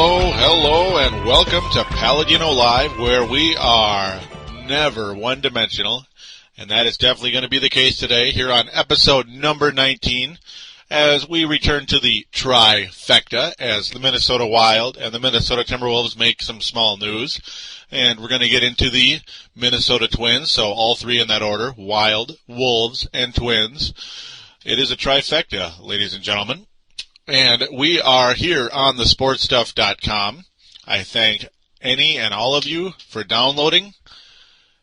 Hello, and welcome to Paladino Live, where we are never one-dimensional, and that is definitely going to be the case today here on episode number 19, as we return to the trifecta, as the Minnesota Wild and the Minnesota Timberwolves make some small news, and we're going to get into the Minnesota Twins, so all three in that order, Wild, Wolves, and Twins. It is a trifecta, ladies and gentlemen. And we are here on thesportstuff.com. I thank any and all of you for downloading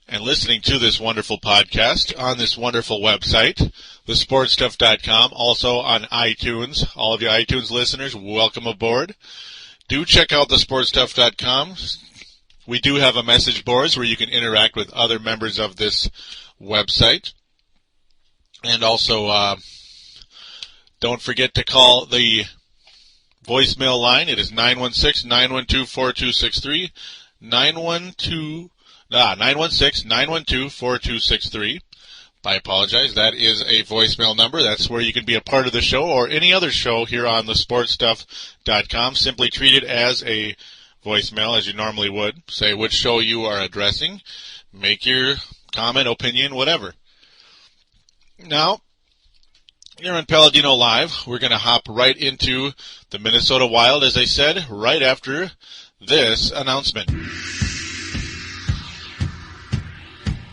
and listening to this wonderful podcast on this wonderful website, thesportstuff.com. Also on iTunes. All of you iTunes listeners, welcome aboard. Do check out thesportstuff.com. We do have a message boards where you can interact with other members of this website. And also, don't forget to call the voicemail line. It is 916-912-4263, 916-912-4263. I apologize. That is a voicemail number. That's where you can be a part of the show or any other show here on thesportstuff.com. Simply treat it as a voicemail as you normally would. Say which show you are addressing. Make your comment, opinion, whatever. Now, here on Paladino Live, we're going to hop right into the Minnesota Wild, as I said, right after this announcement.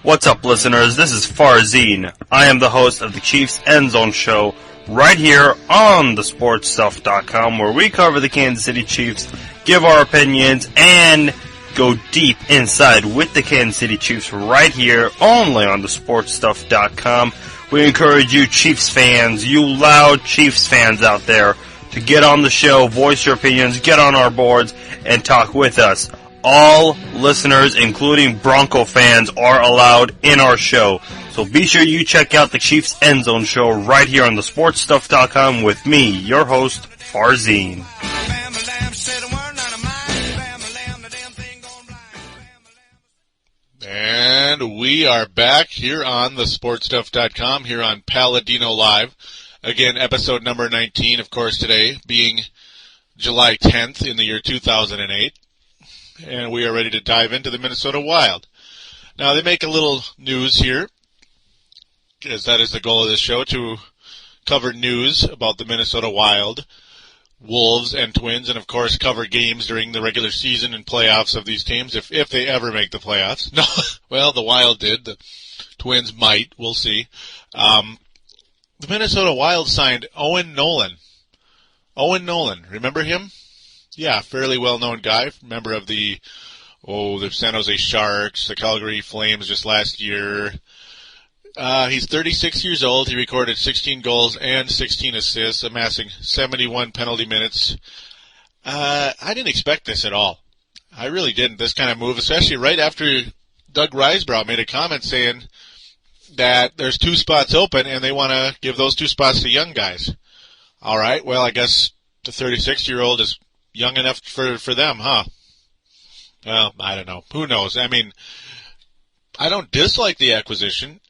What's up, listeners? This is Farzine. I am the host of the Chiefs End Zone Show right here on thesportstuff.com, where we cover the Kansas City Chiefs, give our opinions, and go deep inside with the Kansas City Chiefs right here only on thesportstuff.com. We encourage you Chiefs fans, you loud Chiefs fans out there, to get on the show, voice your opinions, get on our boards, and talk with us. All listeners, including Bronco fans, are allowed in our show. So be sure you check out the Chiefs End Zone Show right here on thesportstuff.com with me, your host, Farzine. And we are back here on thesportstuff.com, here on Paladino Live. Again, episode number 19, of course, today being July 10th in the year 2008. And we are ready to dive into the Minnesota Wild. Now, they make a little news here, as that is the goal of this show, to cover news about the Minnesota Wild, Wolves, and Twins, and of course cover games during the regular season and playoffs of these teams, if they ever make the playoffs. No, well, the Wild did. The Twins might. We'll see. The Minnesota Wild signed Owen Nolan. Owen Nolan, remember him? Yeah, fairly well-known guy, member of the San Jose Sharks, the Calgary Flames just last year. He's 36 years old. He recorded 16 goals and 16 assists, amassing 71 penalty minutes. I didn't expect this at all. I really didn't, this kind of move, especially right after Doug Risebrough made a comment saying that there's 2 spots open and they want to give those 2 spots to young guys. All right, well, I guess the 36-year-old is young enough for them, huh? Well, I don't know. Who knows? I mean, I don't dislike the acquisition.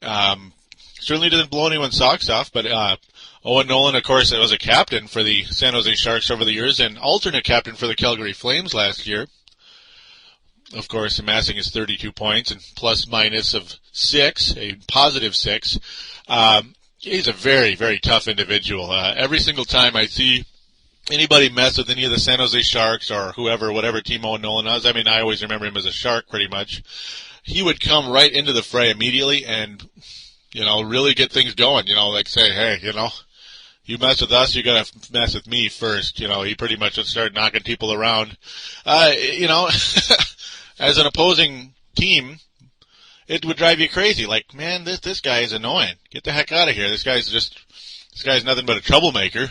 Certainly didn't blow anyone's socks off, but Owen Nolan, of course, was a captain for the San Jose Sharks over the years and alternate captain for the Calgary Flames last year. Of course, amassing his 32 points and plus minus of 6, a positive 6. He's a very, very tough individual. Every single time I see anybody mess with any of the San Jose Sharks or whoever, whatever team Owen Nolan was, I mean, I always remember him as a Shark pretty much. He would come right into the fray immediately and, really get things going, like say, hey, you mess with us, you gotta mess with me first. He pretty much would start knocking people around. As an opposing team, it would drive you crazy. Like, man, this guy is annoying. Get the heck out of here. This guy's nothing but a troublemaker.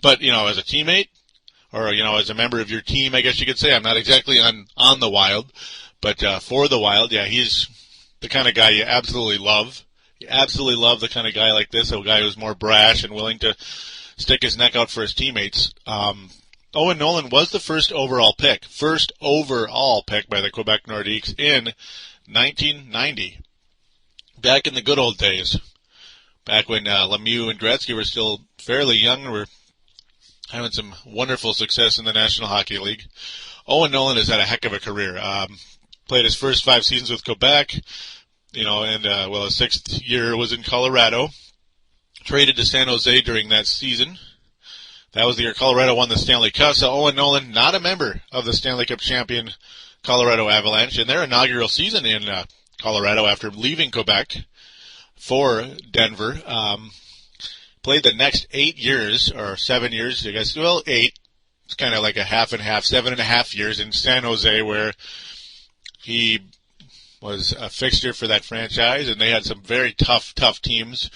But, as a teammate, or, as a member of your team, I guess you could say, I'm not exactly on the Wild, but for the Wild, yeah, he's the kind of guy you absolutely love. You absolutely love the kind of guy like this, a guy who's more brash and willing to stick his neck out for his teammates. Owen Nolan was the first overall pick by the Quebec Nordiques in 1990. Back in the good old days. Back when Lemieux and Gretzky were still fairly young, were having some wonderful success in the National Hockey League. Owen Nolan has had a heck of a career. Played his first 5 seasons with Quebec, and his 6th year was in Colorado. Traded to San Jose during that season. That was the year Colorado won the Stanley Cup. So Owen Nolan, not a member of the Stanley Cup champion Colorado Avalanche in their inaugural season in Colorado after leaving Quebec for Denver. Played the next 8 years, or 7 years, I guess. Well, 8. It's kind of like a half and half, 7.5 years in San Jose, where he was a fixture for that franchise, and they had some very tough teams.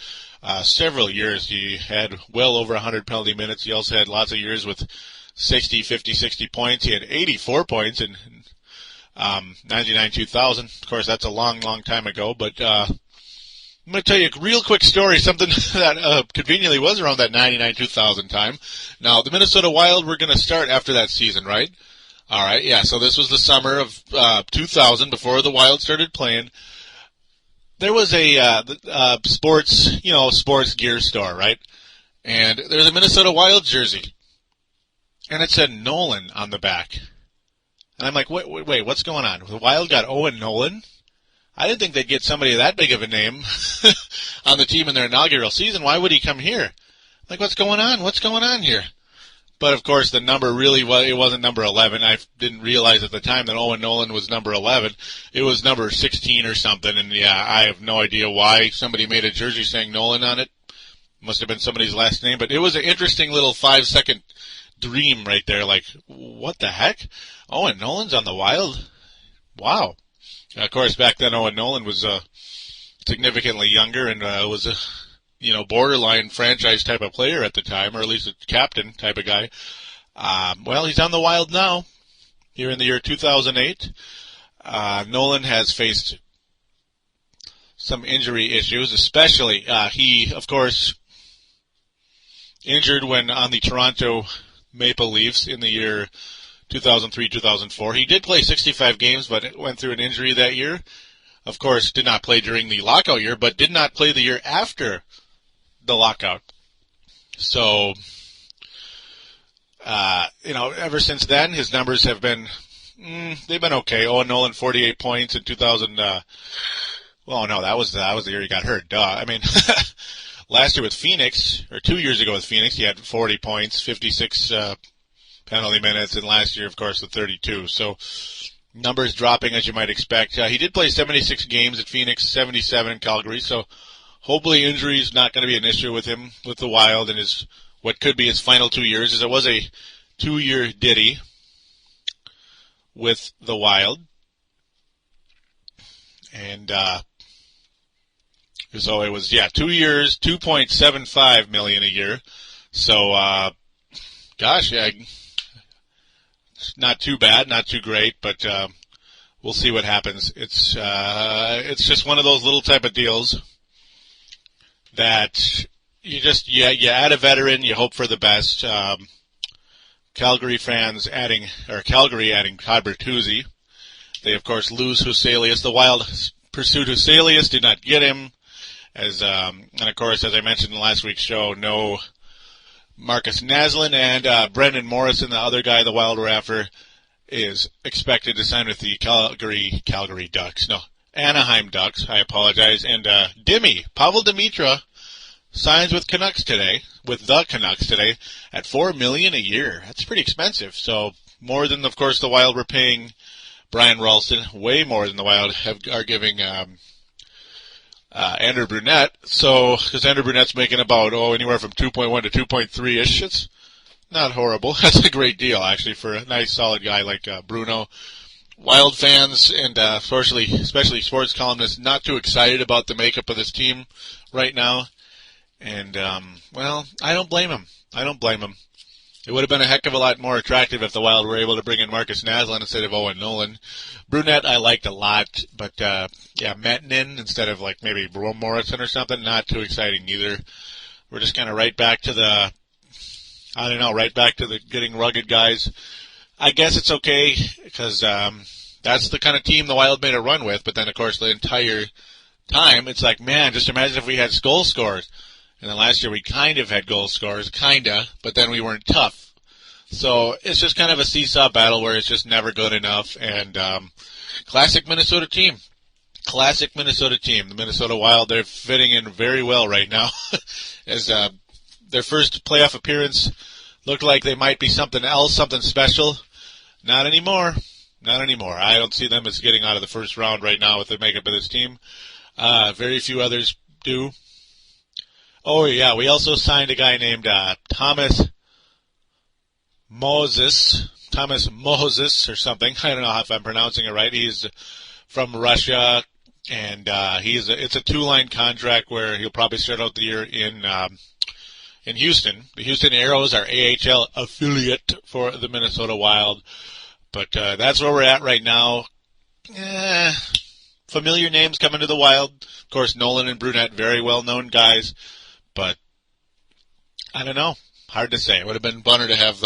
Several years. He had well over 100 penalty minutes. He also had lots of years with 60, 50, 60 points. He had 84 points in 99-2000. Of course, that's a long time ago, but I'm going to tell you a real quick story, something that conveniently was around that 99-2000 time. Now, the Minnesota Wild were going to start after that season, right? All right, yeah, so this was the summer of 2000, before the Wild started playing. There was a sports gear store, right? And there's a Minnesota Wild jersey. And it said Nolan on the back. And I'm like, wait, what's going on? The Wild got Owen Nolan? I didn't think they'd get somebody that big of a name on the team in their inaugural season. Why would he come here? Like, what's going on? What's going on here? But, of course, the number really was, it wasn't number 11. I didn't realize at the time that Owen Nolan was number 11. It was number 16 or something. And, yeah, I have no idea why somebody made a jersey saying Nolan on it. Must have been somebody's last name. But it was an interesting little 5-second dream right there. Like, what the heck? Owen Nolan's on the Wild? Wow. Of course, back then Owen Nolan was significantly younger and was a borderline franchise type of player at the time, or at least a captain type of guy. Well, he's on the Wild now, here in the year 2008. Nolan has faced some injury issues, especially he, of course, injured when on the Toronto Maple Leafs in the year 2003-2004. He did play 65 games, but went through an injury that year. Of course, did not play during the lockout year, but did not play the year after the lockout. So, ever since then, his numbers have been, they've been okay. Owen Nolan, 48 points in 2000. That was the year he got hurt. Duh. I mean, last year with Phoenix, or 2 years ago with Phoenix, he had 40 points, 56 penalty minutes, and last year, of course, the 32. So, numbers dropping as you might expect. He did play 76 games at Phoenix, 77 in Calgary, so hopefully injury is not going to be an issue with him, with the Wild, in his what could be his final 2 years, as it was a 2-year ditty with the Wild. And so it was, 2 years, $2.75 million a year. So, not too bad, not too great, but we'll see what happens. It's just one of those little type of deals that you add a veteran, you hope for the best. Calgary adding Todd Bertuzzi. They, of course, lose Huselius. The Wild pursued Huselius, did not get him. And of course, as I mentioned in last week's show, no Marcus Naslund, and Brendan Morrison, the other guy the Wild were after, is expected to sign with the Anaheim Ducks, I apologize. And Pavel Dimitra signs with the Canucks today, at $4 million a year. That's pretty expensive. So more than, of course, the Wild were paying Brian Ralston, way more than the Wild are giving Andrew Brunette. So, because Andrew Brunette's making about, anywhere from 2.1 to 2.3-ish. It's not horrible. That's a great deal, actually, for a nice, solid guy like Bruno. Wild fans and especially sports columnists, not too excited about the makeup of this team right now. And, I don't blame him. It would have been a heck of a lot more attractive if the Wild were able to bring in Marcus Naslund instead of Owen Nolan. Brunette I liked a lot, but, Mettinen instead of maybe Morrison or something, not too exciting either. We're just kind of right back to the getting rugged guys. I guess it's okay, because, that's the kind of team the Wild made a run with, but then, of course, the entire time, it's like, man, just imagine if we had goal scorers. And then last year we kind of had goal scorers, but then we weren't tough. So it's just kind of a seesaw battle where it's just never good enough. And classic Minnesota team. Classic Minnesota team. The Minnesota Wild, they're fitting in very well right now. As their first playoff appearance looked like they might be something else, something special. Not anymore. Not anymore. I don't see them as getting out of the first round right now with the makeup of this team. Very few others do. Oh, yeah, we also signed a guy named Thomas Moses or something. I don't know if I'm pronouncing it right. He's from Russia, and it's a 2-line contract where he'll probably start out the year in Houston. The Houston Aeros are AHL affiliate for the Minnesota Wild. But that's where we're at right now. Familiar names coming to the Wild. Of course, Nolan and Brunette, very well-known guys. But I don't know. Hard to say. It would have been funner to have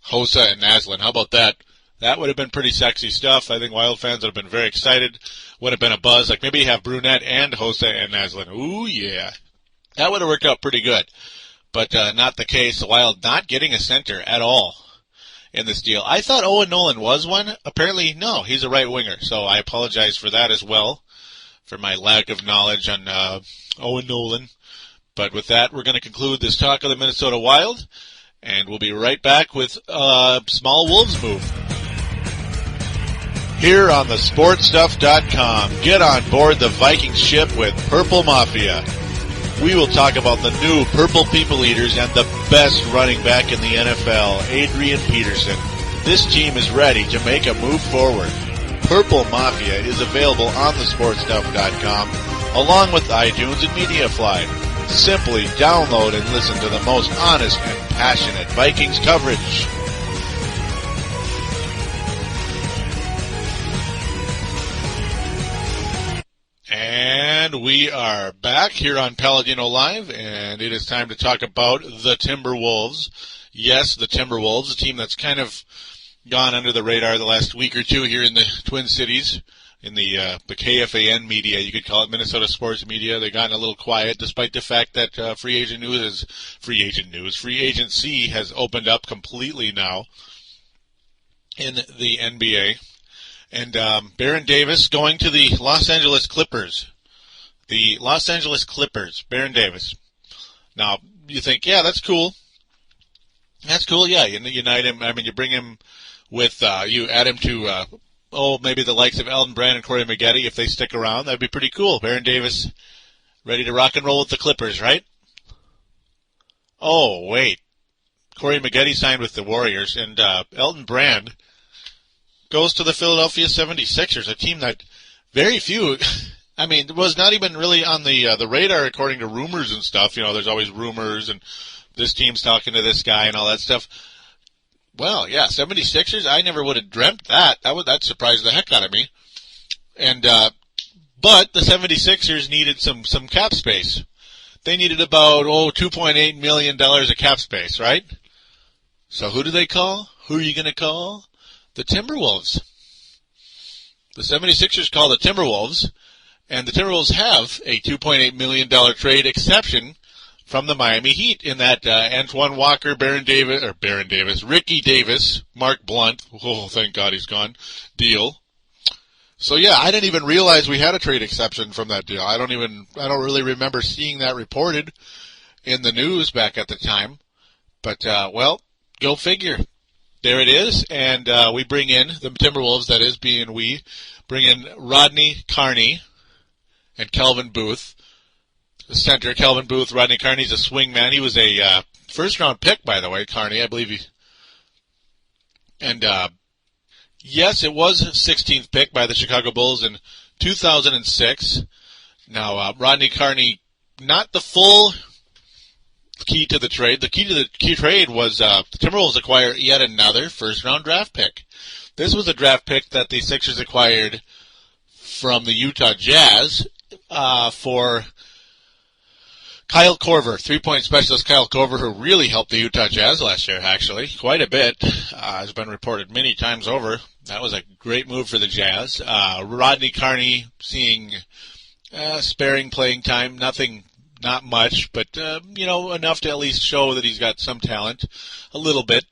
Hossa and Naslin. How about that? That would have been pretty sexy stuff. I think Wild fans would have been very excited. Would have been a buzz. Like maybe you have Brunette and Hossa and Naslin. Ooh, yeah. That would have worked out pretty good. But not the case. The Wild not getting a center at all in this deal. I thought Owen Nolan was one. Apparently, no. He's a right winger. So I apologize for that as well, for my lack of knowledge on Owen Nolan. But with that, we're going to conclude this talk of the Minnesota Wild, and we'll be right back with Small Wolves move. Here on the sportstuff.com, get on board the Viking ship with Purple Mafia. We will talk about the new Purple People Eaters and the best running back in the NFL, Adrian Peterson. This team is ready to make a move forward. Purple Mafia is available on thesportstuff.com, along with iTunes and MediaFly. Simply download and listen to the most honest and passionate Vikings coverage. And we are back here on Paladino Live, and it is time to talk about the Timberwolves. Yes, the Timberwolves, a team that's kind of gone under the radar the last week or two here in the Twin Cities. In the KFAN media, you could call it Minnesota sports media. They've gotten a little quiet, despite the fact that free agency has opened up completely now in the NBA. And Baron Davis going to the Los Angeles Clippers. The Los Angeles Clippers, Baron Davis. Now, you think, yeah, that's cool. That's cool, yeah. You unite him. I mean, you bring him with, you add him to, maybe the likes of Elton Brand and Corey Maggette, if they stick around. That'd be pretty cool. Baron Davis ready to rock and roll with the Clippers, right? Oh, wait. Corey Maggette signed with the Warriors, and Elton Brand goes to the Philadelphia 76ers, a team that very few, I mean, was not even really on the radar according to rumors and stuff. You know, there's always rumors, and this team's talking to this guy and all that stuff. Well, yeah, 76ers, I never would have dreamt that. That surprised the heck out of me. And but the 76ers needed some cap space. They needed about $2.8 million of cap space, right? So who do they call? Who are you going to call? The Timberwolves. The 76ers call the Timberwolves, and the Timberwolves have a $2.8 million trade exception from the Miami Heat in that Antoine Walker, Ricky Davis, Mark Blunt, oh, thank God he's gone, deal. So yeah, I didn't even realize we had a trade exception from that deal. I don't really remember seeing that reported in the news back at the time. But, well, go figure. There it is, and we bring in, the Timberwolves, that is, we bring in Rodney Carney and Kelvin Booth. The center, Kelvin Booth. Rodney Carney's a swing man. He was a first-round pick, by the way, Carney, I believe. And, yes, it was 16th pick by the Chicago Bulls in 2006. Now, Rodney Carney, not the full key to the trade. The key to the trade was the Timberwolves acquire yet another first-round draft pick. This was a draft pick that the Sixers acquired from the Utah Jazz for Kyle Korver, three-point specialist Kyle Korver, who really helped the Utah Jazz last year, actually, quite a bit. Has been reported many times over. That was a great move for the Jazz. Rodney Carney seeing sparing playing time, nothing Not much, but, enough to at least show that he's got some talent. A little bit.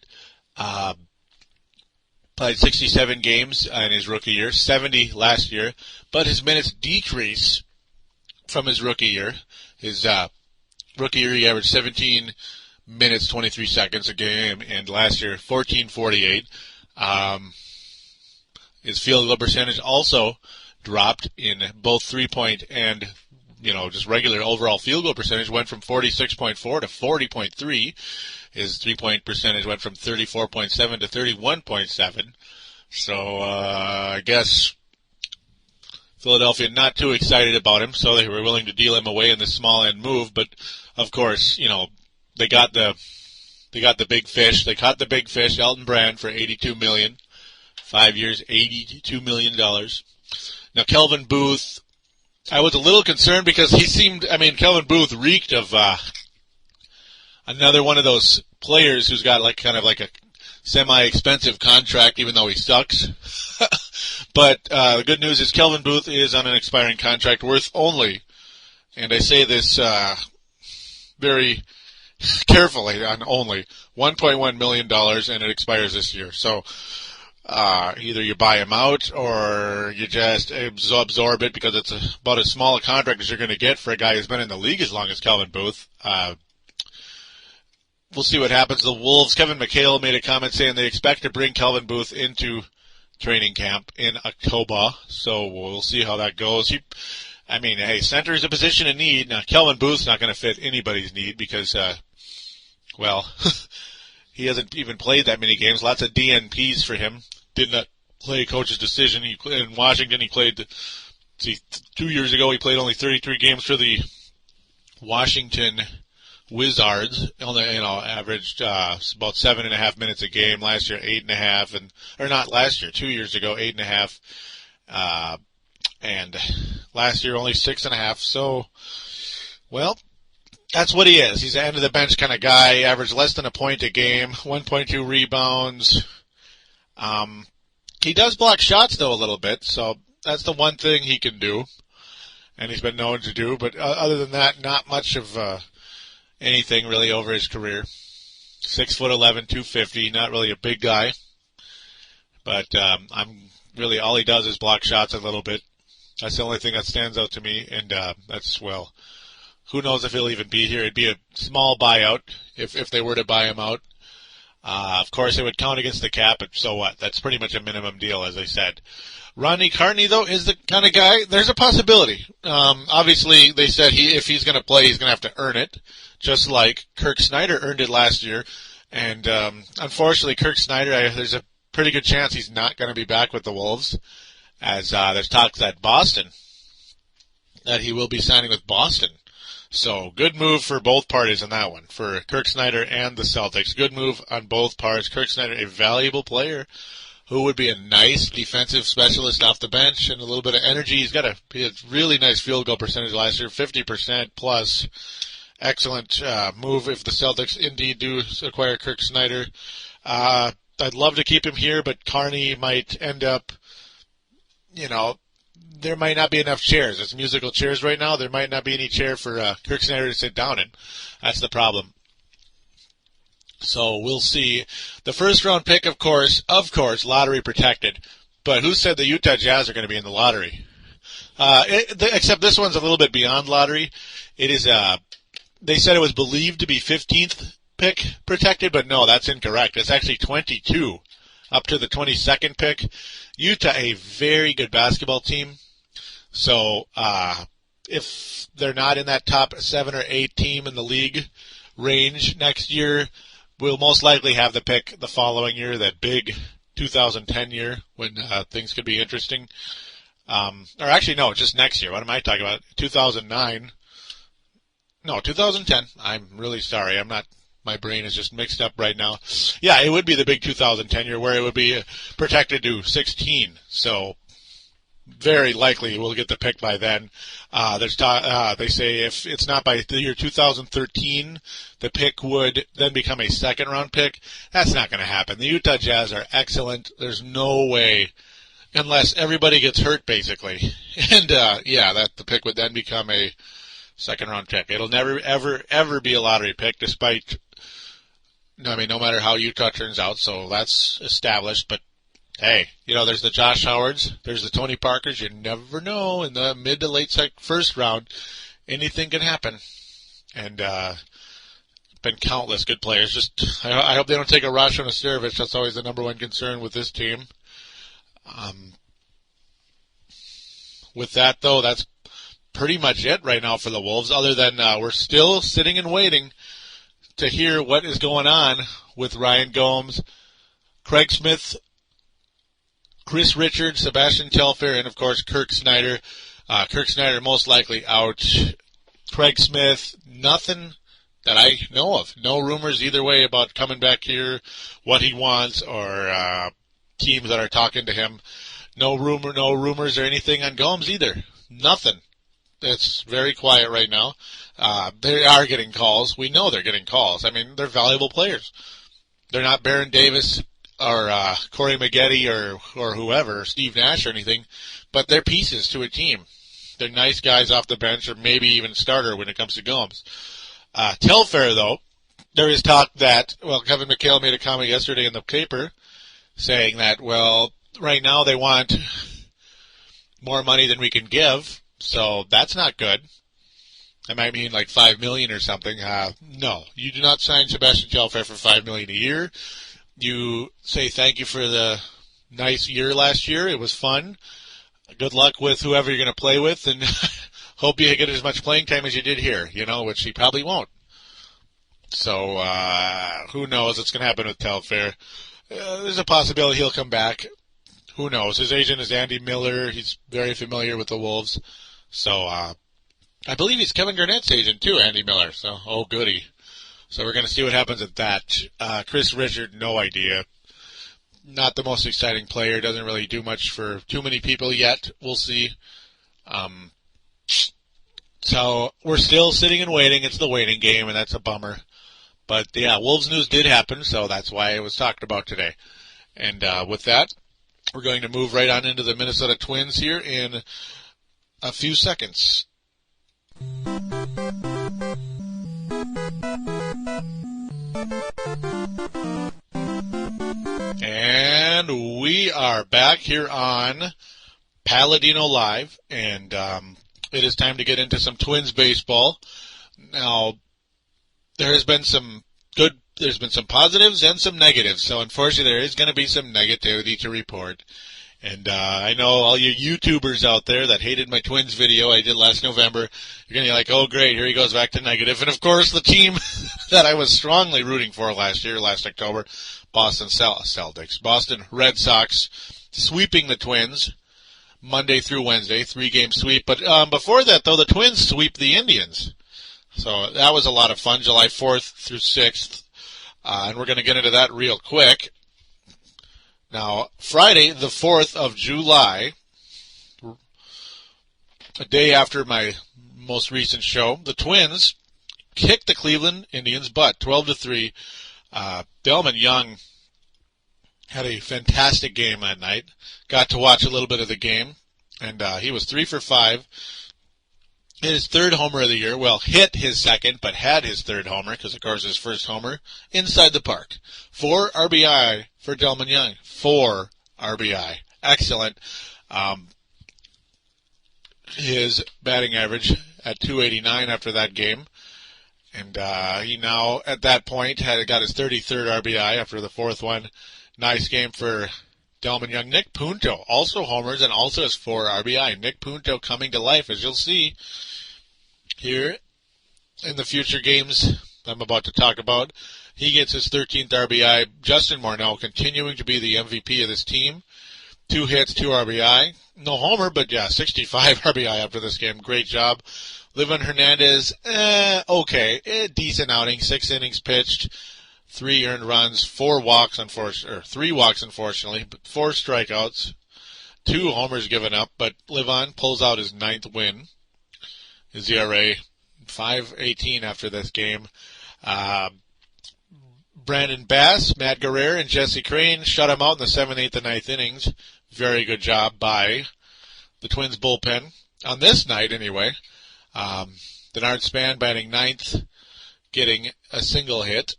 Played 67 games in his rookie year, 70 last year, but his minutes decrease from his rookie year. His rookie year, he averaged 17 minutes, 23 seconds a game, and last year, 14:48. His field goal percentage also dropped in both three-point and, just regular overall field goal percentage. Went from 46.4 to 40.3. His three-point percentage went from 34.7 to 31.7. So I guess Philadelphia not too excited about him, so they were willing to deal him away in the small end move. But of course, they got the big fish. They caught the big fish, Elton Brand, for $82 million. 5 years, $82 million. Now, Kelvin Booth, I was a little concerned because Kelvin Booth reeked of another one of those players who's got kind of a semi-expensive contract, even though he sucks. But the good news is Kelvin Booth is on an expiring contract worth only, and I say this very carefully, on only $1.1 million, and it expires this year. So either you buy him out or you just absorb it, because it's about as small a contract as you're going to get for a guy who's been in the league as long as Kelvin Booth. We'll see what happens. The Wolves, Kevin McHale made a comment saying they expect to bring Kelvin Booth into training camp in October, so we'll see how that goes. Center is a position in need. Now, Kelvin Booth's not going to fit anybody's need because, he hasn't even played that many games. Lots of DNPs for him. Did not play coach's decision. In Washington, he played, 2 years ago, he played only 33 games for the Washington Wizards. Only, averaged about 7.5 minutes a game. Last year, 8.5, or not last year, 2 years ago, 8.5, and last year only 6.5. So, that's what he is. He's an end of the bench kind of guy. Averaged less than a point a game, 1.2 rebounds. He does block shots though a little bit, so that's the one thing he can do, and he's been known to do. But other than that, not much of anything really over his career. 6'11", 250, not really a big guy, but really all he does is block shots a little bit. That's the only thing that stands out to me, and who knows if he'll even be here. It'd be a small buyout if they were to buy him out. Of course, it would count against the cap, but so what? That's pretty much a minimum deal, as I said. Rodney Carney, though, is the kind of guy, there's a possibility. Obviously, they said if he's going to play, he's going to have to earn it, just like Kirk Snyder earned it last year. And unfortunately, Kirk Snyder, there's a pretty good chance he's not going to be back with the Wolves, as there's talks that he will be signing with Boston. So, good move for both parties on that one, for Kirk Snyder and the Celtics. Good move on both parts. Kirk Snyder, a valuable player who would be a nice defensive specialist off the bench and a little bit of energy. He had a really nice field goal percentage last year, 50% plus. Excellent move if the Celtics indeed do acquire Kirk Snyder. I'd love to keep him here, but Carney might end up, there might not be enough chairs. It's musical chairs right now. There might not be any chair for Kirk Snyder to sit down in. That's the problem. So we'll see. The first round pick, of course, lottery protected. But who said the Utah Jazz are going to be in the lottery? Except this one's a little bit beyond lottery. It is. They said it was believed to be 15th pick protected, but no, that's incorrect. It's actually 22 up to the 22nd pick. Utah, a very good basketball team. So if they're not in that top 7 or 8 team in the league range next year, we'll most likely have the pick the following year, that big 2010 year when things could be interesting. Or actually, no, just next year. What am I talking about? 2009. No, 2010. I'm really sorry. My brain is just mixed up right now. Yeah, it would be the big 2010 year where it would be protected to 16. So very likely we'll get the pick by then. They say if it's not by the year 2013, the pick would then become a second round pick. That's not going to happen. The Utah Jazz are excellent. There's no way, unless everybody gets hurt, basically. And that the pick would then become a second-round pick. It'll never, ever, ever be a lottery pick, despite, no matter how Utah turns out, so that's established. But, hey, there's the Josh Howards, there's the Tony Parkers. You never know in the mid to late first round. Anything can happen. And, been countless good players. Just, I hope they don't take a rush on a Ostervich. That's always the number one concern with this team. With that, though, that's pretty much it right now for the Wolves, other than we're still sitting and waiting to hear what is going on with Ryan Gomes, Craig Smith, Chris Richards, Sebastian Telfair, and, of course, Kirk Snyder. Kirk Snyder most likely out. Craig Smith, nothing that I know of. No rumors either way about coming back here, what he wants, or teams that are talking to him. No rumors or anything on Gomes either. Nothing. It's very quiet right now. They are getting calls. We know they're getting calls. I mean, they're valuable players. They're not Baron Davis or Corey Maggette or whoever, Steve Nash or anything, but they're pieces to a team. They're nice guys off the bench, or maybe even starter when it comes to Gomes. Telfair, though, there is talk that, Kevin McHale made a comment yesterday in the paper saying that, right now they want more money than we can give, so that's not good. I might mean like $5 million or something. No, you do not sign Sebastian Telfair for $5 million a year. You say thank you for the nice year last year. It was fun. Good luck with whoever you're going to play with, and hope you get as much playing time as you did here, which he probably won't. So, who knows what's going to happen with Telfair. There's a possibility he'll come back. Who knows? His agent is Andy Miller. He's very familiar with the Wolves. So, I believe he's Kevin Garnett's agent too, Andy Miller. So, oh goody. So we're going to see what happens with that. Chris Richard, no idea. Not the most exciting player. Doesn't really do much for too many people yet. We'll see. So we're still sitting and waiting. It's the waiting game, and that's a bummer. But, yeah, Wolves news did happen, so that's why it was talked about today. And with that, we're going to move right on into the Minnesota Twins here in a few seconds. And we are back here on Paladino Live, and it is time to get into some Twins baseball. Now, there's been some positives and some negatives, so unfortunately there is going to be some negativity to report. And I know all you YouTubers out there that hated my Twins video I did last November, you're going to be like, oh great, here he goes back to negative. And of course the team that I was strongly rooting for last October, Boston Celtics, Boston Red Sox, sweeping the Twins Monday through Wednesday, 3-game sweep. But before that, though, the Twins sweep the Indians. So that was a lot of fun, July 4th through 6th. And we're going to get into that real quick. Now, Friday, the 4th of July, a day after my most recent show, the Twins kicked the Cleveland Indians' butt, 12-3. Delman Young had a fantastic game that night. Got to watch a little bit of the game, and he was 3 for 5. Hit his third homer of the year. Well, hit his second, but had his third homer, because, of course, his first homer inside the park. 4 RBI for Delman Young. 4 RBI. Excellent. His batting average at .289 after that game. And he now, at that point, got his 33rd RBI after the fourth one. Nice game for Delman Young. Nick Punto also homers and also has 4 RBI. Nick Punto coming to life, as you'll see here in the future games I'm about to talk about. He gets his 13th RBI. Justin Morneau continuing to be the MVP of this team. 2 hits, 2 RBI. No homer, but yeah, 65 RBI after this game. Great job. Livan Hernandez, okay, decent outing. 6 innings pitched, 3 earned runs, 3 walks, unfortunately, but 4 strikeouts, 2 homers given up. But Livan pulls out his 9th win. His ERA 5.18 after this game. Brandon Bass, Matt Guerrero, and Jesse Crane shut him out in the 7th, 8th, and 9th innings. Very good job by the Twins bullpen on this night, anyway. Denard Span batting ninth, getting a single hit.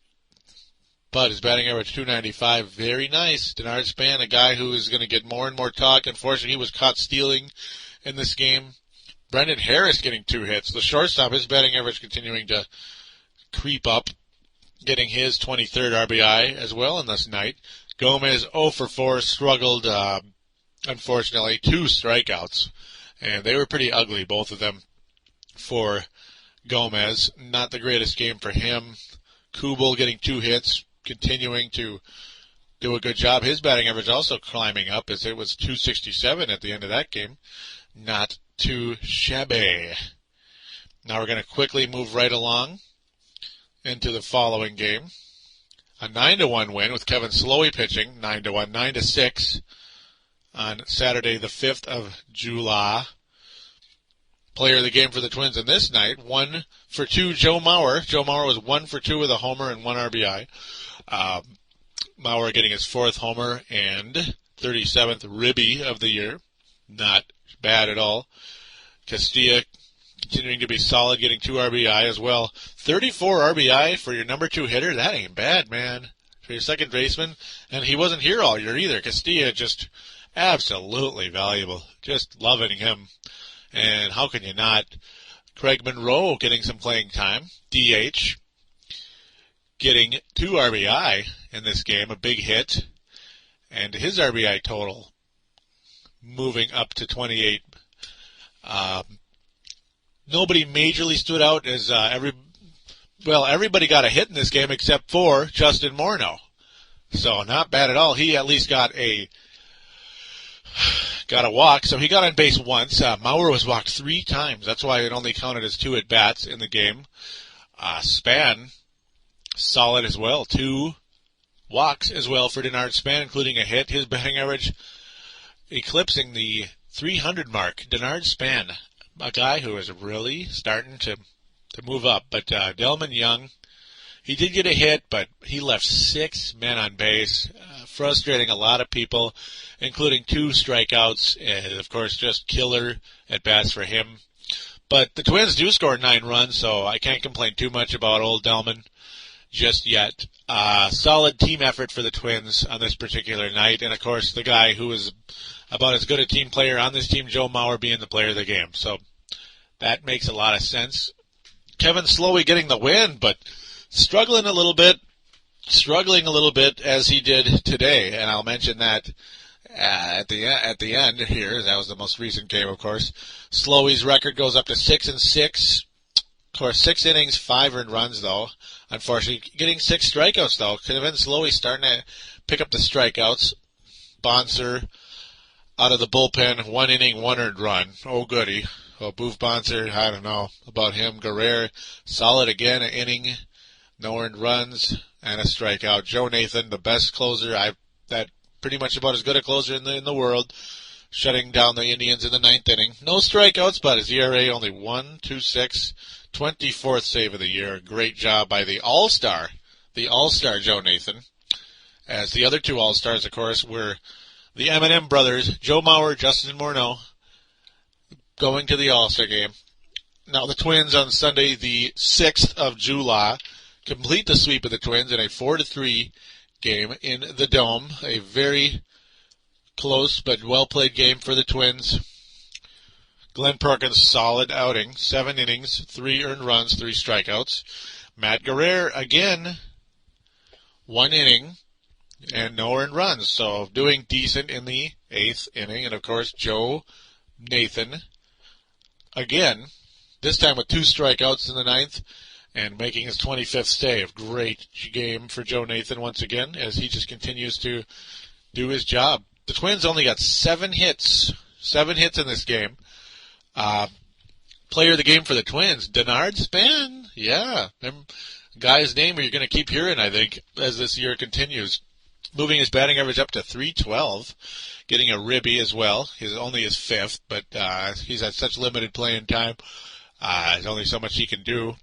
But his batting average .295, very nice. Denard Span, a guy who is going to get more and more talk. Unfortunately, he was caught stealing in this game. Brendan Harris getting 2 hits. The shortstop, his batting average continuing to creep up, getting his 23rd RBI as well in this night. Gomez 0 for 4, struggled, unfortunately, 2 strikeouts. And they were pretty ugly, both of them, for Gomez. Not the greatest game for him. Kubel getting 2 hits, continuing to do a good job. His batting average also climbing up, as it was .267 at the end of that game. Not too shabby. Now we're going to quickly move right along into the following game. A 9-1 win with Kevin Slowey pitching, 9-1, 9-6 on Saturday the 5th of July. Player of the game for the Twins in this night, 1 for 2, Joe Mauer. Joe Mauer was 1 for 2 with a homer and 1 RBI. Mauer getting his 4th homer and 37th ribby of the year. Not bad at all. Castilla continuing to be solid, getting 2 RBI as well. 34 RBI for your number 2 hitter, that ain't bad, man. For your second baseman, and he wasn't here all year either. Castilla just absolutely valuable. Just loving him. And how can you not? Craig Monroe getting some playing time. DH. Getting 2 RBI in this game, a big hit. And his RBI total moving up to 28. Nobody majorly stood out as everybody got a hit in this game except for Justin Morneau. So not bad at all. He at least got a walk. So he got on base once. Mauer was walked 3 times. That's why it only counted as 2 at-bats in the game. Span, solid as well. 2 walks as well for Denard Span, including a hit. His batting average eclipsing the 300 mark. Denard Span, a guy who is really starting to move up. But Delman Young, he did get a hit, but he left 6 men on base, frustrating a lot of people, including 2 strikeouts, and of course just killer at-bats for him. But the Twins do score 9 runs, so I can't complain too much about old Delman just yet. Solid team effort for the Twins on this particular night, and of course the guy who is about as good a team player on this team, Joe Mauer, being the player of the game. So that makes a lot of sense. Kevin Slowey getting the win, but struggling a little bit as he did today, and I'll mention that at the end here. That was the most recent game, of course. Slowey's record goes up to 6-6. Of course, 6 innings, 5 earned runs, though. Unfortunately, getting 6 strikeouts, though. Kevin Slowey starting to pick up the strikeouts. Bonser out of the bullpen, 1 inning, 1 earned run. Oh, goody. Oh, Boof Bonser, I don't know about him. Guerrero, solid again, an inning, no earned runs, and a strikeout. Joe Nathan, the best closer, that pretty much about as good a closer in the world, shutting down the Indians in the 9th inning. No strikeouts, but his ERA only 1.26, 24th save of the year. Great job by the All-Star Joe Nathan. As the other 2 All-Stars, of course, were the M&M brothers, Joe Mauer, Justin Morneau, going to the All-Star game. Now the Twins on Sunday, the 6th of July, complete the sweep of the Twins in a 4-3 game in the Dome. A very close but well-played game for the Twins. Glenn Perkins, solid outing. 7 innings, 3 earned runs, 3 strikeouts. Matt Guerrero, again, 1 inning and no earned runs. So doing decent in the 8th inning. And, of course, Joe Nathan, again, this time with 2 strikeouts in the 9th and making his 25th save. Great game for Joe Nathan once again as he just continues to do his job. The Twins only got 7 hits. 7 hits in this game. Player of the game for the Twins, Denard Span. Yeah, guy's name you're going to keep hearing, I think, as this year continues. Moving his batting average up to .312, getting a ribby as well. Only his 5th, but he's had such limited playing time. There's only so much he can do.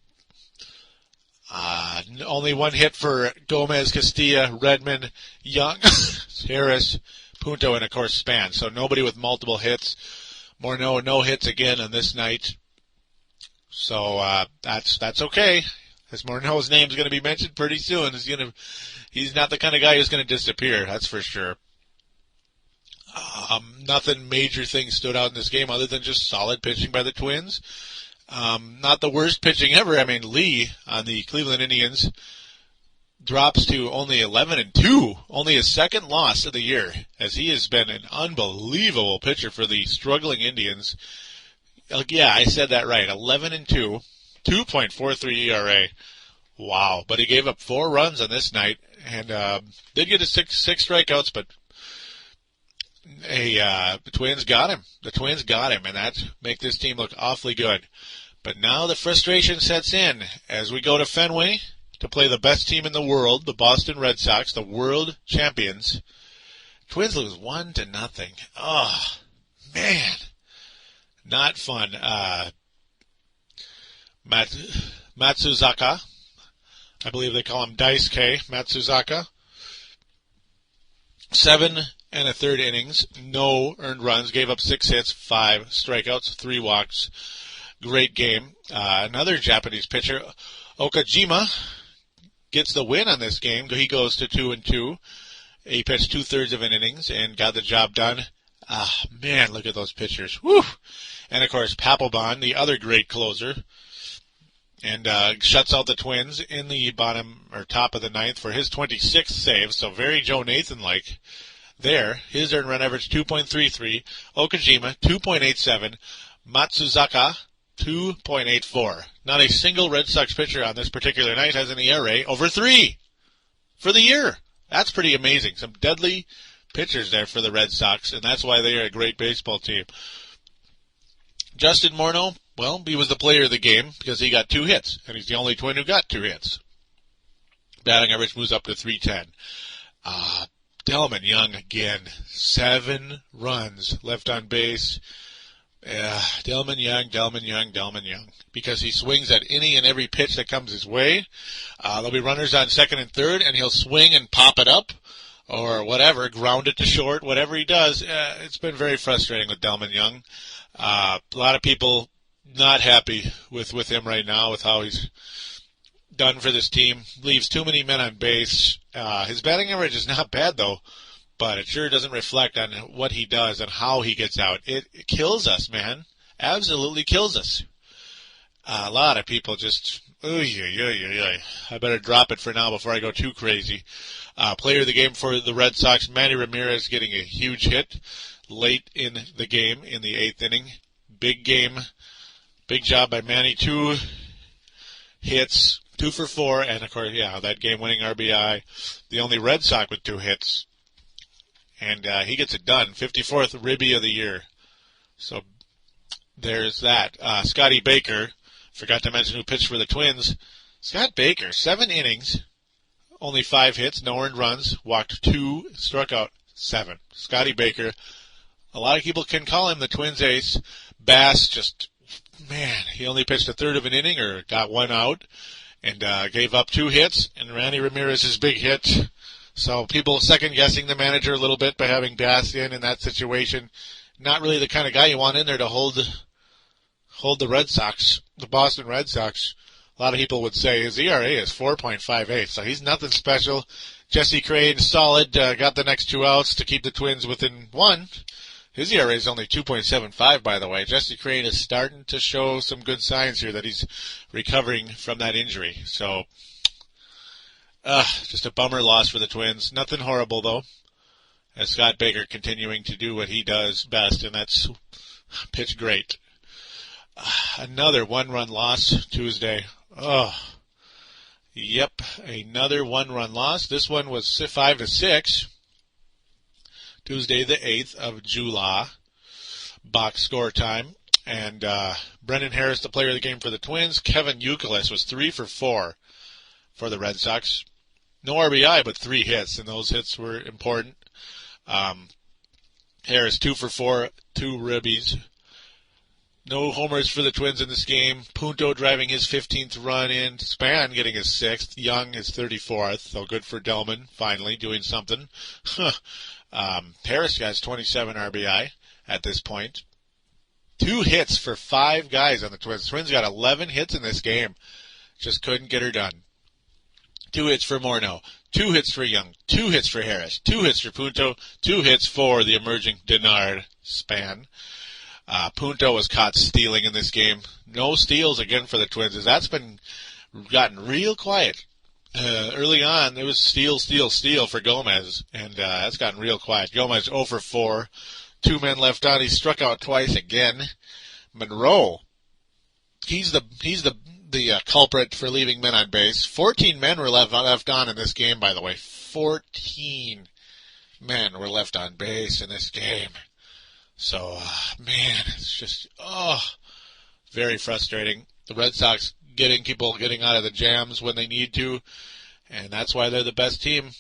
Only 1 hit for Gomez, Castilla, Redmond, Young, Harris, Punto, and, of course, Span. So nobody with multiple hits. Morneau, no hits again on this night. So that's okay. As Morneau's name's going to be mentioned pretty soon. He's not the kind of guy who's going to disappear. That's for sure. Nothing major things stood out in this game other than just solid pitching by the Twins. Not the worst pitching ever. I mean, Lee on the Cleveland Indians drops to only 11-2, only his second loss of the year, as he has been an unbelievable pitcher for the struggling Indians. Yeah, I said that right. 11-2, 2.43 ERA. Wow. But he gave up 4 runs on this night and did get six strikeouts, but the Twins got him. The Twins got him, and that make this team look awfully good. But now the frustration sets in as we go to Fenway to play the best team in the world, the Boston Red Sox, the world champions. Twins lose 1-0. Oh, man. Not fun. Matsuzaka, I believe they call him Dice K, Matsuzaka. 7 1/3 innings, no earned runs, gave up 6 hits, 5 strikeouts, 3 walks. Great game. Another Japanese pitcher, Okajima, gets the win on this game. He goes to 2-2. He pitched 2/3 of an innings and got the job done. Man, look at those pitchers. Woo! And of course, Papelbon, the other great closer, and shuts out the Twins in the bottom or top of the ninth for his 26th save. So very Joe Nathan-like there. His earned run average 2.33. Okajima 2.87. Matsuzaka 2.84. Not a single Red Sox pitcher on this particular night has an ERA over 3 for the year. That's pretty amazing. Some deadly pitchers there for the Red Sox, and that's why they are a great baseball team. Justin Morneau, well, he was the player of the game because he got 2 hits, and he's the only Twin who got 2 hits. Batting average moves up to 310. Delman Young again, 7 runs left on base. Delman Young, because he swings at any and every pitch that comes his way. There'll be runners on second and third, and he'll swing and pop it up, or whatever, ground it to short, whatever he does. It's been very frustrating with Delman Young. A lot of people not happy with him right now, with how he's done for this team. Leaves too many men on base. His batting average is not bad, though, but it sure doesn't reflect on what he does and how he gets out. It kills us, man. Absolutely kills us. A lot of people just, I better drop it for now before I go too crazy. Player of the game for the Red Sox, Manny Ramirez, getting a huge hit late in the game in the 8th inning. Big game. Big job by Manny. 2 hits, 2 for 4, and of course, that game-winning RBI. The only Red Sox with 2 hits. And he gets it done. 54th Ribby of the year. So there's that. Scotty Baker, forgot to mention who pitched for the Twins. Scott Baker, 7 innings, only 5 hits, no earned runs, walked 2, struck out 7. Scotty Baker, a lot of people can call him the Twins ace. Bass he only pitched 1/3 of an inning or got 1 out and gave up 2 hits, and Randy Ramirez's big hit. So people second-guessing the manager a little bit by having Bass in that situation. Not really the kind of guy you want in there to hold the Red Sox, the Boston Red Sox. A lot of people would say his ERA is 4.58, so he's nothing special. Jesse Crane, solid, got the next 2 outs to keep the Twins within 1. His ERA is only 2.75, by the way. Jesse Crane is starting to show some good signs here that he's recovering from that injury. So, just a bummer loss for the Twins. Nothing horrible, though, as Scott Baker continuing to do what he does best, and that's pitch great. Another 1-run loss Tuesday. Yep, another 1-run loss. This one was 5-6. Tuesday, the 8th of July. Box score time. And Brendan Harris, the player of the game for the Twins. Kevin Youkilis was 3 for 4 for the Red Sox. No RBI, but 3 hits, and those hits were important. Harris 2 for 4, 2 ribbies. No homers for the Twins in this game. Punto driving his 15th run in. Span getting his 6th. Young his 34th. So good for Delman, finally doing something. Harris has 27 RBI at this point. 2 hits for 5 guys on the Twins. The Twins got 11 hits in this game. Just couldn't get her done. 2 hits for Morneau. 2 hits for Young. 2 hits for Harris. 2 hits for Punto. 2 hits for the emerging Denard Span. Punto was caught stealing in this game. No steals again for the Twins, as that's been gotten real quiet. Early on, it was steal for Gomez, and that's gotten real quiet. Gomez 0 for 4. 2 men left on. He struck out twice again. Monroe, he's the culprit for leaving men on base. 14 men were left on in this game, by the way. 14 men were left on base in this game. So, man, it's just, very frustrating. The Red Sox getting out of the jams when they need to, and that's why they're the best team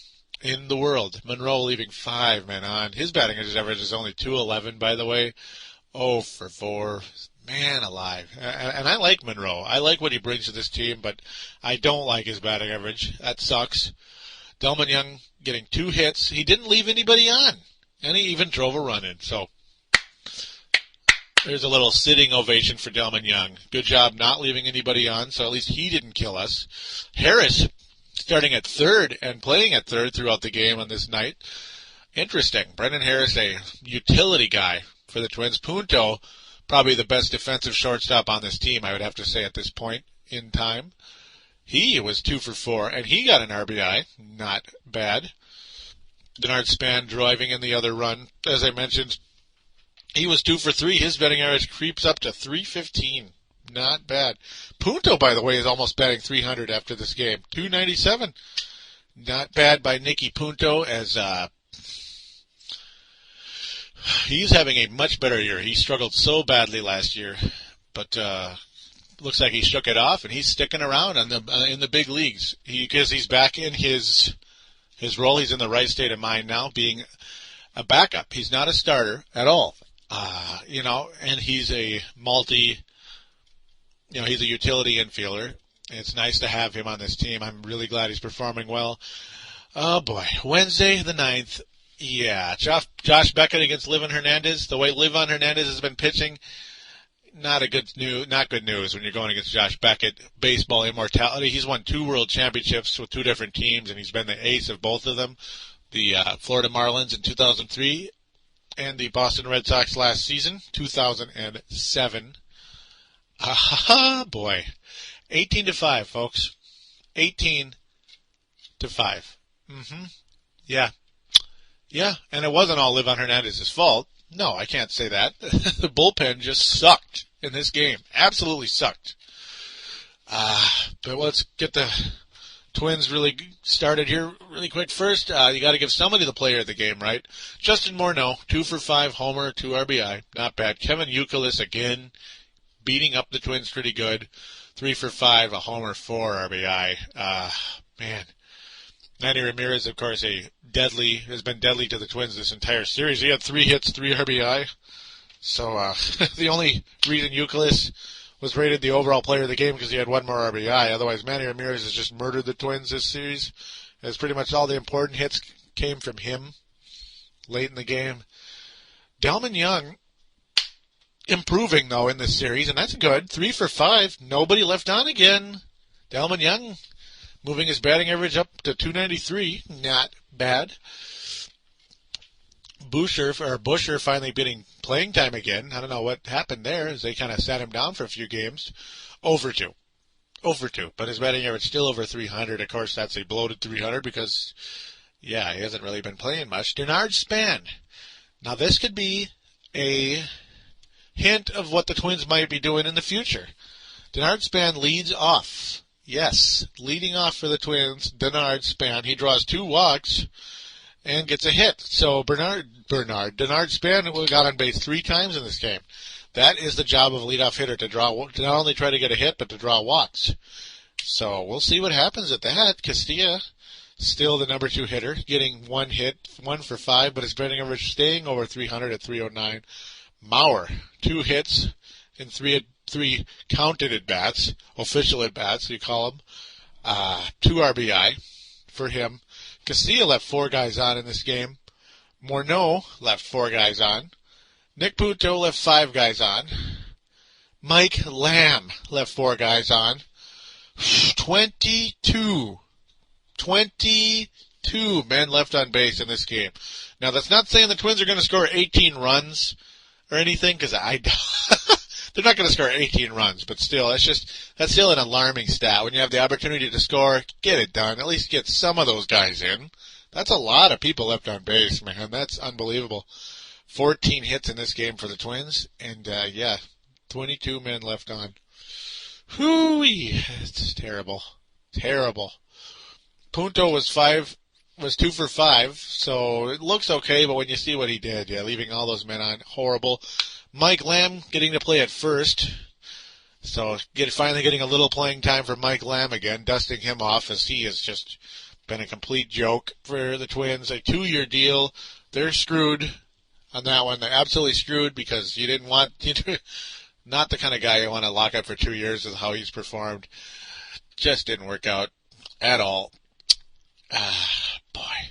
in the world. Monroe leaving 5 men on. His batting average is only .211, by the way. 0 for 4. Man alive. And I like Monroe. I like what he brings to this team, but I don't like his batting average. That sucks. Delman Young getting 2 hits. He didn't leave anybody on, and he even drove a run in. So there's a little sitting ovation for Delman Young. Good job not leaving anybody on, so at least he didn't kill us. Harris starting at third and playing at third throughout the game on this night. Interesting. Brendan Harris, a utility guy for the Twins. Punto, probably the best defensive shortstop on this team, I would have to say at this point in time. He was 2 for 4, and he got an RBI. Not bad. Denard Span driving in the other run. As I mentioned, he was 2 for 3. His batting average creeps up to .315. Not bad. Punto, by the way, is almost batting .300 after this game. .297. Not bad by Nicky Punto, as he's having a much better year. He struggled so badly last year, but looks like he shook it off, and he's sticking around in the big leagues. Because he's back in his role. He's in the right state of mind now, being a backup. He's not a starter at all. And he's a he's a utility infielder. It's nice to have him on this team. I'm really glad he's performing well. Oh boy, Wednesday the 9th. Yeah, Josh Beckett against Livan Hernandez. The way Livan Hernandez has been pitching, not good news when you're going against Josh Beckett. Baseball immortality. He's won 2 world championships with 2 different teams, and he's been the ace of both of them. The Florida Marlins in 2003 and the Boston Red Sox last season, 2007. Boy. 18-5, folks. 18-5. Yeah. Yeah, and it wasn't all Livan Hernandez's fault. No, I can't say that. The bullpen just sucked in this game. Absolutely sucked. But let's get the Twins really started here really quick. First, you got to give somebody the player of the game, right? Justin Morneau, 2 for 5, homer, 2 RBI. Not bad. Kevin Youkilis again, beating up the Twins pretty good. 3 for 5, a homer, 4 RBI. Man. Manny Ramirez, of course, has been deadly to the Twins this entire series. He had 3 hits, 3 RBI. So the only reason Youkilis was rated the overall player of the game because he had 1 more RBI. Otherwise, Manny Ramirez has just murdered the Twins this series, as pretty much all the important hits came from him late in the game. Delman Young improving, though, in this series, and that's good. 3 for 5. Nobody left on again. Delman Young moving his batting average up to .293. Not bad. Busher finally getting playing time again. I don't know what happened there, as they kind of sat him down for a few games. Over 2. But his batting average still over 300. Of course, that's a bloated 300 because, he hasn't really been playing much. Denard Span. Now, this could be a hint of what the Twins might be doing in the future. Denard Span leads off. Yes, leading off for the Twins, Denard Span. He draws 2 walks and gets a hit. So Denard Span got on base 3 times in this game. That is the job of a leadoff hitter, to not only try to get a hit, but to draw walks. So we'll see what happens at that. Castilla, still the number 2 hitter, getting 1 hit, 1 for 5, but his batting average staying over 300 at 309. Mauer, 2 hits and 3 counted at-bats, official at-bats, you call them. 2 RBI for him. Castilla left 4 guys on in this game. Morneau left 4 guys on. Nick Punto left 5 guys on. Mike Lamb left 4 guys on. 22 men left on base in this game. Now, that's not saying the Twins are going to score 18 runs or anything, because they're not going to score 18 runs, but still, that's still an alarming stat. When you have the opportunity to score, get it done. At least get some of those guys in. That's a lot of people left on base, man. That's unbelievable. 14 hits in this game for the Twins, and 22 men left on. Hooey! It's terrible. Terrible. Punto was 2 for 5, so it looks okay, but when you see what he did, leaving all those men on, horrible. Mike Lamb getting to play at first, so finally getting a little playing time for Mike Lamb again, dusting him off, as he has just been a complete joke for the Twins. A 2-year deal. They're screwed on that one. They're absolutely screwed, because you didn't want not the kind of guy you want to lock up for 2 years with how he's performed. Just didn't work out at all. Boy.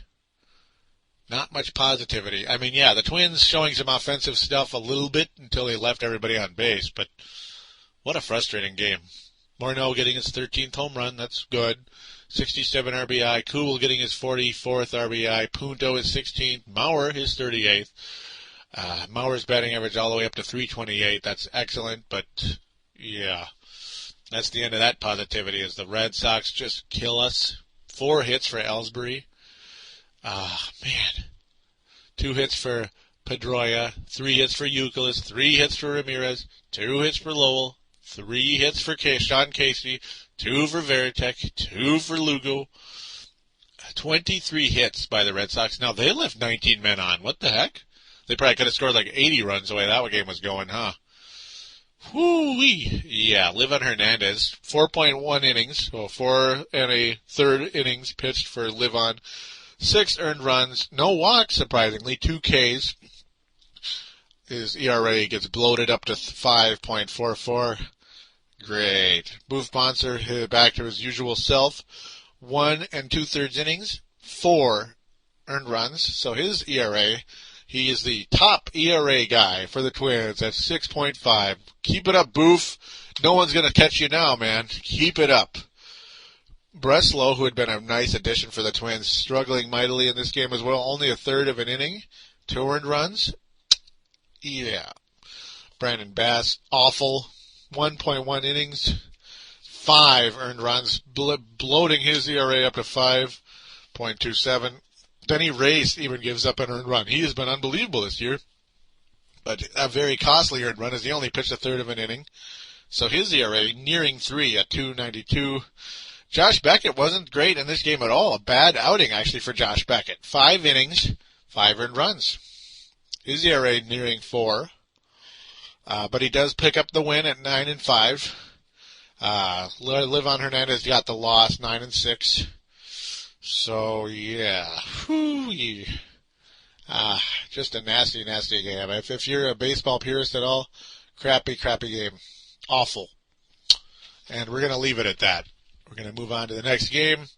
Not much positivity. I mean, the Twins showing some offensive stuff a little bit until they left everybody on base, but what a frustrating game. Morneau getting his 13th home run. That's good. 67 RBI. Kubel getting his 44th RBI. Punto his 16th. Mauer his 38th. Mauer's batting average all the way up to 328. That's excellent, but that's the end of that positivity, as the Red Sox just kill us. 4 hits for Ellsbury. Man. 2 hits for Pedroia. 3 hits for Youkilis. 3 hits for Ramirez. 2 hits for Lowell. 3 hits for Sean Casey. 2 for Veritek. 2 for Lugo. 23 hits by the Red Sox. Now, they left 19 men on. What the heck? They probably could have scored like 80 runs the way that game was going, huh? Whoo-wee. Yeah, Livan Hernandez, 4.1 innings, 4 and a third innings pitched for Livan. 6 earned runs, no walks, surprisingly, 2 Ks. His ERA gets bloated up to 5.44. Great. Booth Bonser back to his usual self. 1 2/3 innings, 4 earned runs. So his ERA, he is the top ERA guy for the Twins at 6.5. Keep it up, Booth. No one's going to catch you now, man. Keep it up. Breslow, who had been a nice addition for the Twins, struggling mightily in this game as well. Only a third of an inning. 2 earned runs. Yeah. Brandon Bass, awful. 1.1 innings. 5 earned runs. Bloating his ERA up to 5.27. Denny Race even gives up an earned run. He has been unbelievable this year. But a very costly earned run, as he only pitched a third of an inning. So his ERA nearing 3 at 2.92. Josh Beckett wasn't great in this game at all. A bad outing, actually, for Josh Beckett. 5 innings, 5 earned runs. His ERA nearing 4. But he does pick up the win at 9-5. Livan Hernandez got the loss, 9-6. So, yeah. Whew, just a nasty, nasty game. If you're a baseball purist at all, crappy game. Awful. And we're going to leave it at that. We're going to move on to the next game.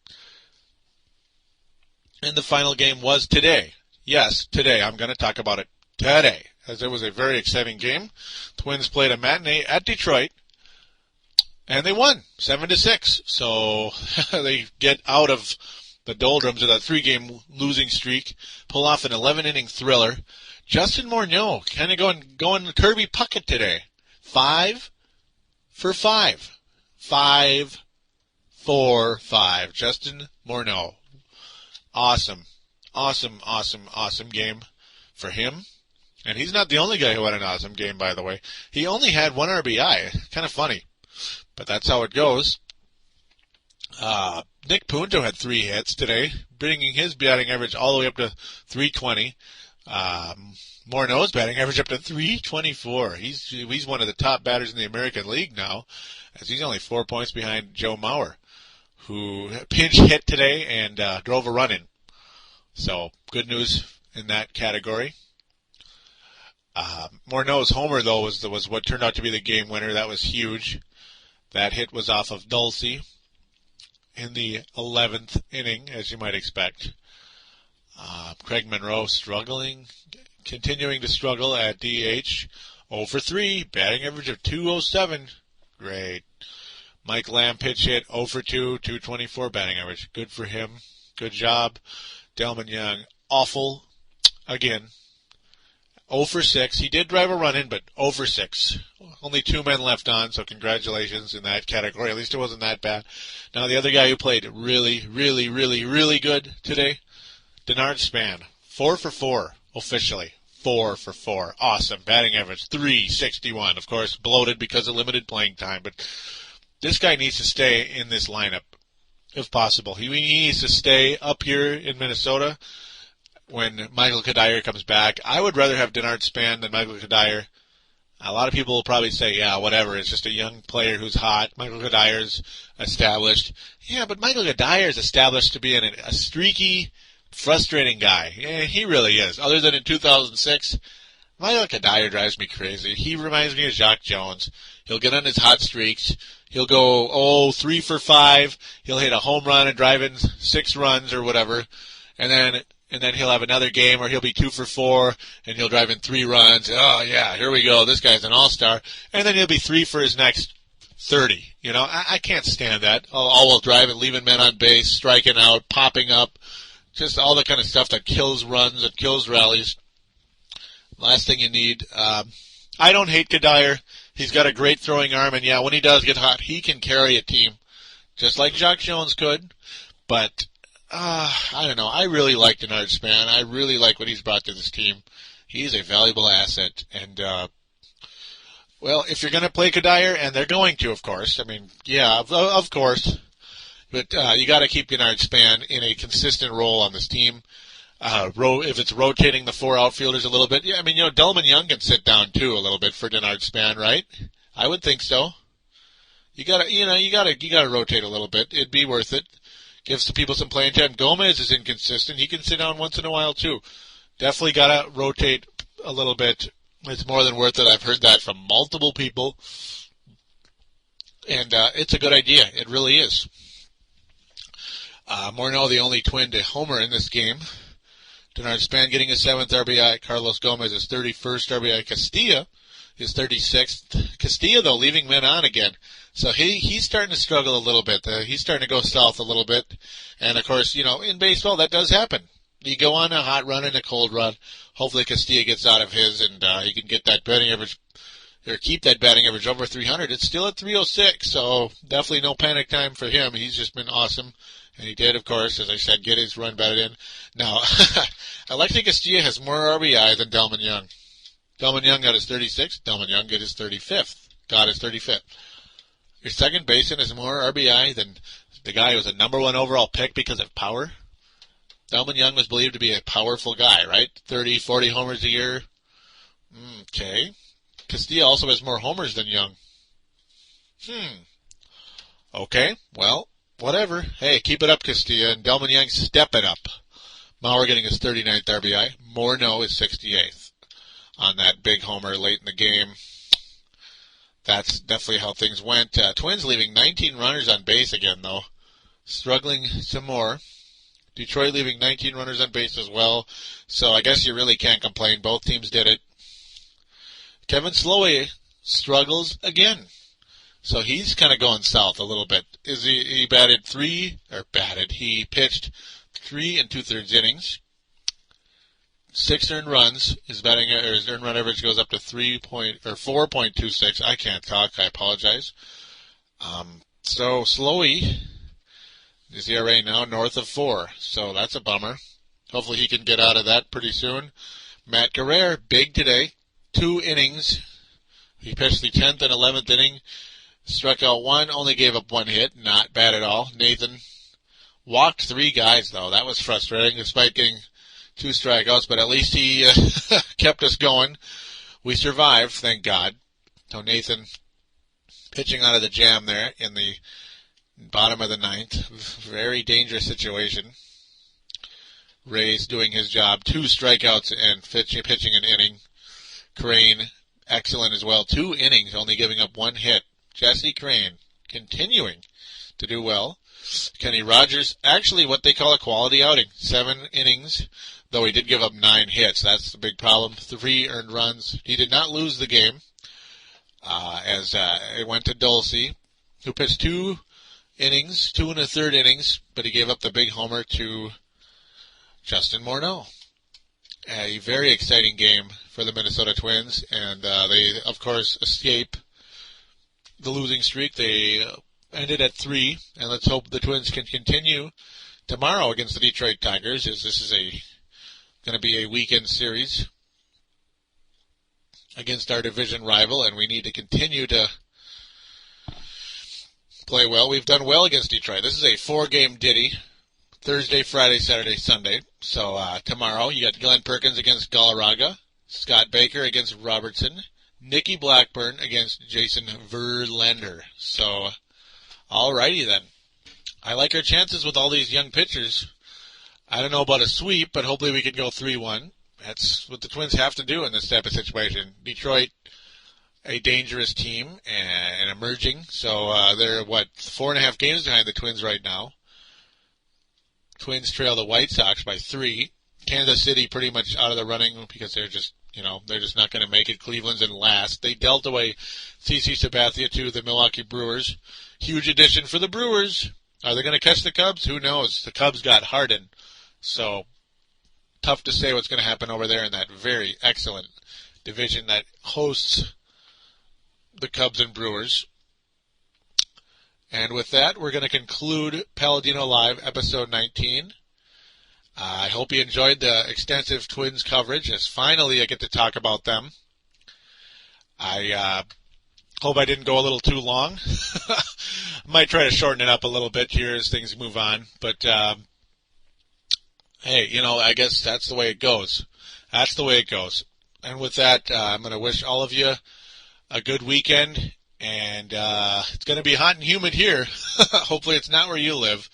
And the final game was today. Yes, today. I'm going to talk about it today, as it was a very exciting game. Twins played a matinee at Detroit, and they won 7-6. So they get out of the doldrums of that 3-game losing streak, pull off an 11-inning thriller. Justin Morneau kind of going Kirby Puckett today. 5 for 5. 5-4-5. Justin Morneau. Awesome game for him. And he's not the only guy who had an awesome game, by the way. He only had 1 RBI. Kind of funny. But that's how it goes. Nick Punto had 3 hits today, bringing his batting average all the way up to 320. Morneau's batting average up to 324. He's one of the top batters in the American League now, as he's only 4 points behind Joe Mauer, who pinch hit today and drove a run in. So, good news in that category. Morneau's homer, though, was what turned out to be the game winner. That was huge. That hit was off of Dulce in the 11th inning, as you might expect. Craig Monroe continuing to struggle at DH. 0 for 3, batting average of 207. Great. Mike Lamb pitch hit 0 for 2, 224 batting average. Good for him. Good job. Delman Young, awful. Again, 0 for 6. He did drive a run in, but 0 for 6. Only 2 men left on, so congratulations in that category. At least it wasn't that bad. Now, the other guy who played really, really, really, really good today, Denard Span. 4 for 4, officially. 4 for 4. Awesome. Batting average, 361. Of course, bloated because of limited playing time, but this guy needs to stay in this lineup, if possible. He needs to stay up here in Minnesota when Michael Kadire comes back. I would rather have Denard Span than Michael Kadire. A lot of people will probably say, yeah, whatever, it's just a young player who's hot. Michael Kadire's established. Yeah, but Michael Kadire is established to be a streaky, frustrating guy. Yeah, he really is. Other than in 2006, Michael Kadire drives me crazy. He reminds me of Jacques Jones. He'll get on his hot streaks. He'll go, 3 for 5. He'll hit a home run and drive in 6 runs or whatever. And then he'll have another game where he'll be 2 for 4 and he'll drive in 3 runs. Oh yeah, here we go. This guy's an all-star. And then he'll be 3 for his next 30. You know, I can't stand that. All-wheel driving, leaving men on base, striking out, popping up. Just all the kind of stuff that kills runs, that kills rallies. Last thing you need. I don't hate Kadire. He's got a great throwing arm, and yeah, when he does get hot, he can carry a team, just like Jacques Jones could. But I don't know. I really like Denard Span. I really like what he's brought to this team. He's a valuable asset, and well, if you're going to play Kadire, and they're going to, of course. I mean, yeah, of course. But you got to keep Denard Span in a consistent role on this team. If it's rotating the 4 outfielders a little bit, yeah, I mean, Delman Young can sit down too a little bit for Denard Span, right? I would think so. You gotta rotate a little bit. It'd be worth it. Give some people some playing time. Gomez is inconsistent. He can sit down once in a while too. Definitely gotta rotate a little bit. It's more than worth it. I've heard that from multiple people, and it's a good idea. It really is. Morneau, the only twin to homer in this game. Denard Span getting his 7th RBI. Carlos Gomez his 31st RBI. Castilla his 36th. Castilla, though, leaving men on again. So he's starting to struggle a little bit. He's starting to go south a little bit. And, of course, in baseball, that does happen. You go on a hot run and a cold run. Hopefully Castilla gets out of his and he can get that batting average, or keep that batting average over 300. It's still at 306, so definitely no panic time for him. He's just been awesome. And he did, of course, as I said, get his run batted in. Now, Alexi Castilla has more RBI than Delman Young. Delman Young got his 36th. Delman Young got his 35th. Your second baseman has more RBI than the guy who was a number 1 overall pick because of power. Delman Young was believed to be a powerful guy, right? 30, 40 homers a year. Okay. Castilla also has more homers than Young. Okay, well, whatever. Hey, keep it up, Castilla. And Delman Young, step it up. Mauer getting his 39th RBI. Morneau is 68th on that big homer late in the game. That's definitely how things went. Twins leaving 19 runners on base again, though. Struggling some more. Detroit leaving 19 runners on base as well. So I guess you really can't complain. Both teams did it. Kevin Slowey struggles again. So he's kind of going south a little bit. He pitched 3 2/3 innings. 6 earned runs. His earned run average goes up to 4.26. I can't talk. I apologize. So Slowey, his ERA now north of 4. So that's a bummer. Hopefully he can get out of that pretty soon. Matt Guerrero, big today. 2 innings. He pitched the 10th and 11th inning. Struck out 1, only gave up 1 hit. Not bad at all. Nathan walked 3 guys, though. That was frustrating, despite getting 2 strikeouts, but at least he kept us going. We survived, thank God. So Nathan pitching out of the jam there in the bottom of the 9th. Very dangerous situation. Ray's doing his job. 2 strikeouts and pitching an inning. Crane, excellent as well. 2 innings, only giving up 1 hit. Jesse Crane continuing to do well. Kenny Rogers, actually what they call a quality outing. 7 innings, though he did give up 9 hits. That's the big problem. 3 earned runs. He did not lose the game, as it went to Dulce, who pitched 2 innings, 2 1/3 innings, but he gave up the big homer to Justin Morneau. A very exciting game for the Minnesota Twins, and they, of course, escape the losing streak. They ended at 3, and let's hope the Twins can continue tomorrow against the Detroit Tigers, as this is going to be a weekend series against our division rival, and we need to continue to play well. We've done well against Detroit. This is a 4-game ditty. Thursday, Friday, Saturday, Sunday. So tomorrow you got Glenn Perkins against Galarraga, Scott Baker against Robertson, Nicky Blackburn against Jason Verlander. So, alrighty then. I like our chances with all these young pitchers. I don't know about a sweep, but hopefully we can go 3-1. That's what the Twins have to do in this type of situation. Detroit, a dangerous team and emerging. So they're, 4.5 games behind the Twins right now. Twins trail the White Sox by 3. Kansas City pretty much out of the running because they're just not going to make it. Cleveland's in last. They dealt away CC Sabathia to the Milwaukee Brewers. Huge addition for the Brewers. Are they going to catch the Cubs? Who knows? The Cubs got Harden. So, tough to say what's going to happen over there in that very excellent division that hosts the Cubs and Brewers. And with that, we're going to conclude Paladino Live, episode 19. I hope you enjoyed the extensive Twins coverage, as finally I get to talk about them. I hope I didn't go a little too long. Might try to shorten it up a little bit here as things move on. But, hey, I guess that's the way it goes. That's the way it goes. And with that, I'm going to wish all of you a good weekend. And it's going to be hot and humid here. Hopefully it's not where you live.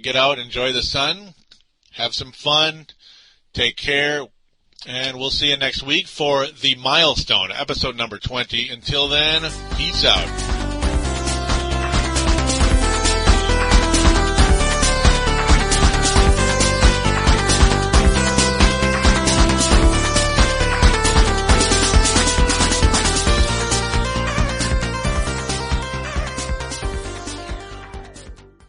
Get out, enjoy the sun, have some fun, take care, and we'll see you next week for the milestone, episode number 20. Until then, peace out.